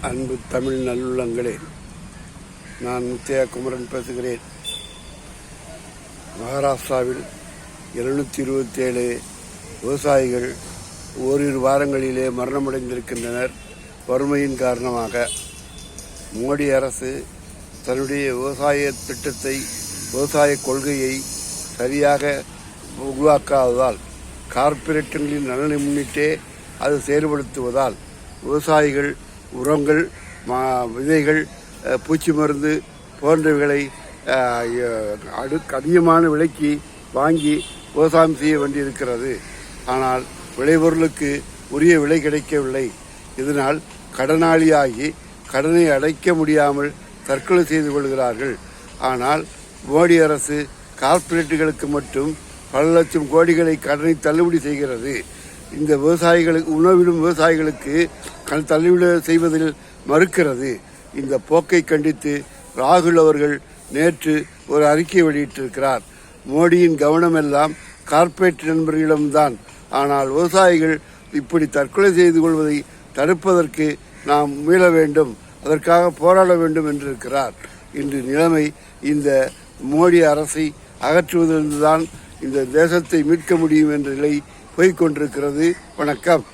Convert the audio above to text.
அன்பு தமிழ் நல்லுள்ளங்களே, நான் முத்தையா குமரன் பேசுகிறேன். மகாராஷ்டிராவில் 727 விவசாயிகள் ஓரிரு வாரங்களிலே மரணமடைந்திருக்கின்றனர். வறுமையின் காரணமாக மோடி அரசு தன்னுடைய விவசாய திட்டத்தை, விவசாய கொள்கையை சரியாக உருவாக்காததால், கார்ப்பரேட்டுகளின் நலனை முன்னிட்டே அது செயல்படுத்துவதால் விவசாயிகள் உரங்கள், விதைகள், பூச்சி மருந்து போன்றவைகளை அதிகமான விலைக்கு வாங்கி விவசாயம் செய்ய வேண்டியிருக்கிறது. ஆனால் விளைபொருளுக்கு உரிய விலை கிடைக்கவில்லை. இதனால் கடனாளியாகி கடனை அடைக்க முடியாமல் தற்கொலை செய்து கொள்கிறார்கள். ஆனால் மோடி அரசு கார்ப்பரேட்டுகளுக்கு மட்டும் பல லட்சம் கோடிகளை கடனை தள்ளுபடி செய்கிறது. இந்த விவசாயிகளுக்கு, உணவிடும் விவசாயிகளுக்கு தள்ளுபடி செய்வதில் மறுக்கிறது. இந்த போக்கை கண்டித்து ராகுல் அவர்கள் நேற்று ஒரு அறிக்கை வெளியிட்டிருக்கிறார். மோடியின் கவனமெல்லாம் கார்ப்பரேட் நண்பர்களிடம்தான். ஆனால் விவசாயிகள் இப்படி தற்கொலை செய்து கொள்வதை தடுப்பதற்கு நாம் மீள வேண்டும், அதற்காக போராட வேண்டும் என்றிருக்கிறார். இன்று நிலைமை இந்த மோடி அரசை அகற்றுவதிலிருந்துதான் இந்த தேசத்தை மீட்க முடியும் என்ற நிலை போய்கொண்டிருக்கிறது. வணக்கம்.